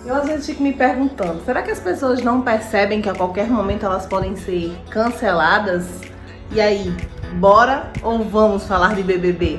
Eu às vezes fico me perguntando, será que as pessoas não percebem que a qualquer momento elas podem ser canceladas? E aí, bora ou vamos falar de BBB?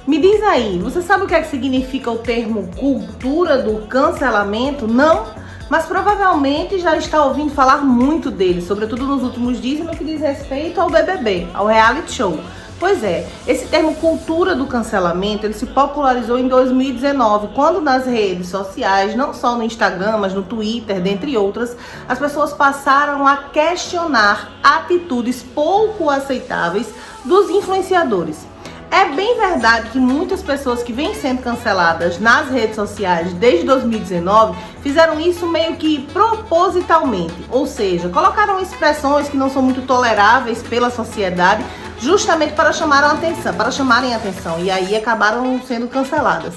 Me diz aí, você sabe o que é que significa o termo cultura do cancelamento? Não? Mas provavelmente já está ouvindo falar muito dele, sobretudo nos últimos dias no que diz respeito ao BBB, ao reality show. Pois é, esse termo cultura do cancelamento, ele se popularizou em 2019, quando nas redes sociais, não só no Instagram, mas no Twitter, dentre outras, as pessoas passaram a questionar atitudes pouco aceitáveis dos influenciadores. É bem verdade que muitas pessoas que vêm sendo canceladas nas redes sociais desde 2019 fizeram isso meio que propositalmente, ou seja, colocaram expressões que não são muito toleráveis pela sociedade justamente para chamarem atenção e aí acabaram sendo canceladas.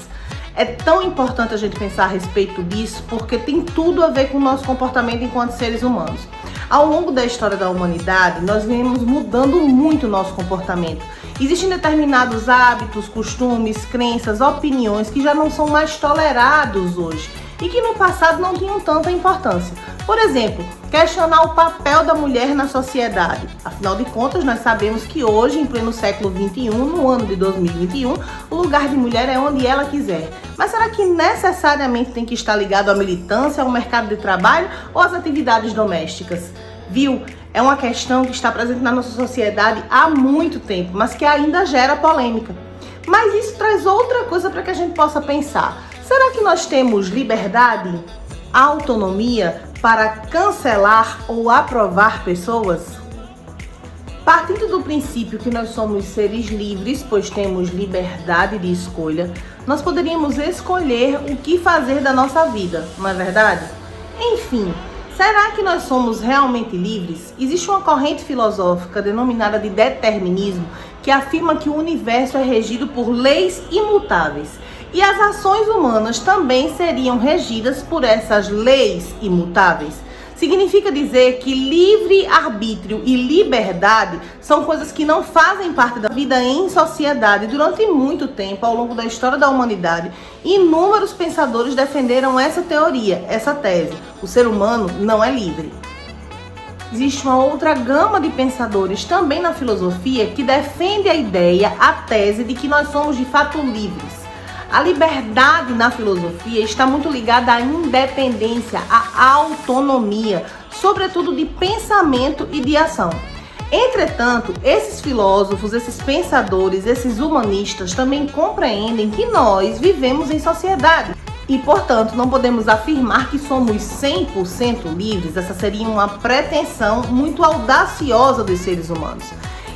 É tão importante a gente pensar a respeito disso porque tem tudo a ver com o nosso comportamento enquanto seres humanos. Ao longo da história da humanidade, nós viemos mudando muito o nosso comportamento. Existem determinados hábitos, costumes, crenças, opiniões que já não são mais tolerados hoje e que no passado não tinham tanta importância. Por exemplo, questionar o papel da mulher na sociedade. Afinal de contas, nós sabemos que hoje, em pleno século XXI, no ano de 2021, o lugar de mulher é onde ela quiser. Mas será que necessariamente tem que estar ligado à militância, ao mercado de trabalho ou às atividades domésticas? Viu? É uma questão que está presente na nossa sociedade há muito tempo, mas que ainda gera polêmica. Mas isso traz outra coisa para que a gente possa pensar. Será que nós temos liberdade, autonomia para cancelar ou aprovar pessoas? Partindo do princípio que nós somos seres livres, pois temos liberdade de escolha, nós poderíamos escolher o que fazer da nossa vida, não é verdade? Enfim, será que nós somos realmente livres? Existe uma corrente filosófica denominada de determinismo que afirma que o universo é regido por leis imutáveis e as ações humanas também seriam regidas por essas leis imutáveis. Significa dizer que livre-arbítrio e liberdade são coisas que não fazem parte da vida em sociedade. Durante muito tempo, ao longo da história da humanidade, inúmeros pensadores defenderam essa teoria, essa tese. O ser humano não é livre. Existe uma outra gama de pensadores também na filosofia que defende a ideia, a tese de que nós somos de fato livres. A liberdade na filosofia está muito ligada à independência, à autonomia, sobretudo de pensamento e de ação. Entretanto, esses filósofos, esses pensadores, esses humanistas também compreendem que nós vivemos em sociedade e, portanto, não podemos afirmar que somos 100% livres. Essa seria uma pretensão muito audaciosa dos seres humanos.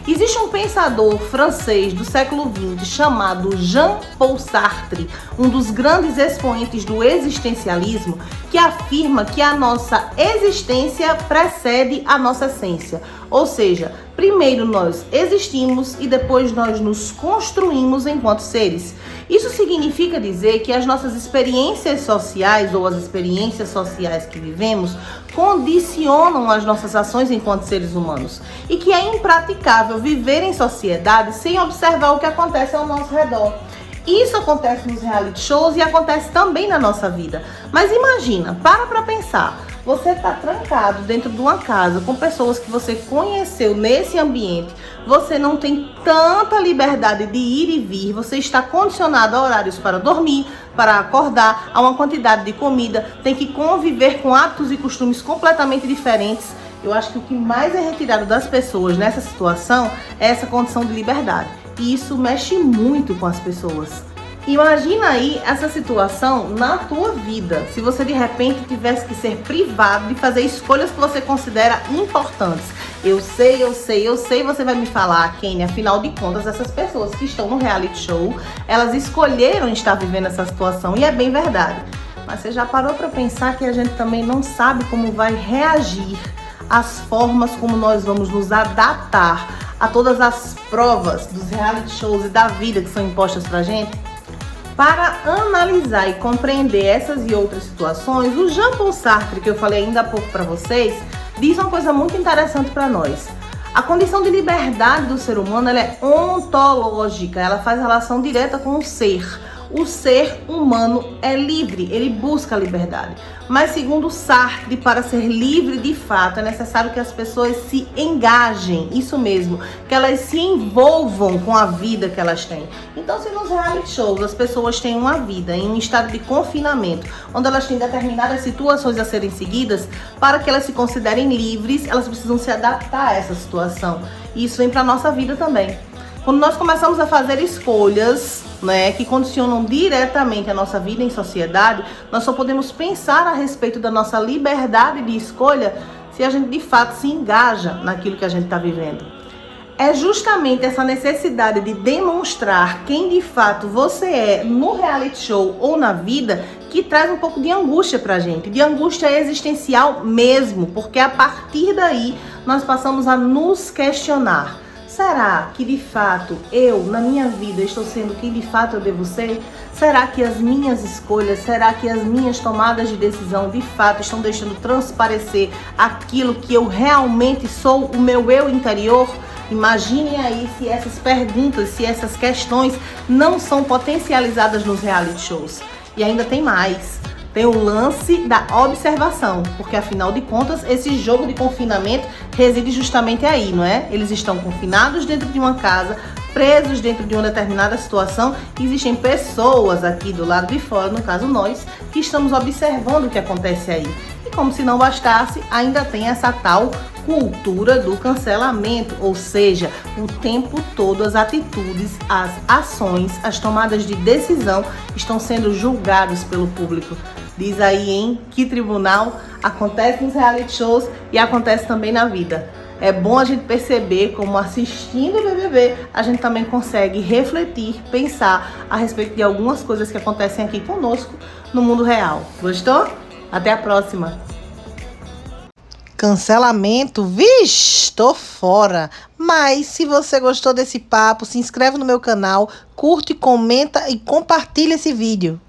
Existe um pensador francês do século XX chamado Jean-Paul Sartre, um dos grandes expoentes do existencialismo, que afirma que a nossa existência precede a nossa essência. Ou seja, primeiro nós existimos e depois nós nos construímos enquanto seres. Isso significa dizer que as nossas experiências sociais ou as experiências sociais que vivemos condicionam as nossas ações enquanto seres humanos e que é impraticável viver em sociedade sem observar o que acontece ao nosso redor. Isso acontece nos reality shows e acontece também na nossa vida. Mas imagina, para pensar, você está trancado dentro de uma casa com pessoas que você conheceu nesse ambiente, você não tem tanta liberdade de ir e vir, você está condicionado a horários para dormir, para acordar, a uma quantidade de comida, tem que conviver com hábitos e costumes completamente diferentes. Eu acho que o que mais é retirado das pessoas nessa situação é essa condição de liberdade. E isso mexe muito com as pessoas. Imagina aí essa situação na tua vida, se você de repente tivesse que ser privado de fazer escolhas que você considera importantes. Eu sei, você vai me falar, Kênia, afinal de contas, essas pessoas que estão no reality show, elas escolheram estar vivendo essa situação e é bem verdade. Mas você já parou para pensar que a gente também não sabe como vai reagir às formas como nós vamos nos adaptar a todas as provas dos reality shows e da vida que são impostas pra gente? Para analisar e compreender essas e outras situações, o Jean-Paul Sartre, que eu falei ainda há pouco para vocês, diz uma coisa muito interessante para nós. A condição de liberdade do ser humano, ela é ontológica, ela faz relação direta com o ser. O ser humano é livre, ele busca a liberdade. Mas segundo Sartre, para ser livre de fato, é necessário que as pessoas se engajem, isso mesmo, que elas se envolvam com a vida que elas têm. Então, se nos reality shows as pessoas têm uma vida em um estado de confinamento, onde elas têm determinadas situações a serem seguidas, para que elas se considerem livres, elas precisam se adaptar a essa situação. E isso vem para a nossa vida também. Quando nós começamos a fazer escolhas, né, que condicionam diretamente a nossa vida em sociedade, nós só podemos pensar a respeito da nossa liberdade de escolha se a gente de fato se engaja naquilo que a gente está vivendo. É justamente essa necessidade de demonstrar quem de fato você é no reality show ou na vida que traz um pouco de angústia pra gente, de angústia existencial mesmo, porque a partir daí nós passamos a nos questionar. Será que de fato eu, na minha vida, estou sendo quem de fato eu devo ser? Será que as minhas escolhas, será que as minhas tomadas de decisão de fato estão deixando transparecer aquilo que eu realmente sou, o meu eu interior? Imaginem aí se essas perguntas, se essas questões não são potencializadas nos reality shows. E ainda tem mais. Tem o lance da observação, porque afinal de contas, esse jogo de confinamento reside justamente aí, não é? Eles estão confinados dentro de uma casa, presos dentro de uma determinada situação, e existem pessoas aqui do lado de fora, no caso nós, que estamos observando o que acontece aí. E como se não bastasse, ainda tem essa tal cultura do cancelamento, ou seja, o tempo todo as atitudes, as ações, as tomadas de decisão estão sendo julgados pelo público. Diz aí em que tribunal acontece nos reality shows e acontece também na vida. É bom a gente perceber como assistindo o BBB a gente também consegue refletir, pensar a respeito de algumas coisas que acontecem aqui conosco no mundo real. Gostou? Até a próxima! Cancelamento? Vixe, tô fora. Mas se você gostou desse papo, se inscreve no meu canal, curte, comenta e compartilha esse vídeo.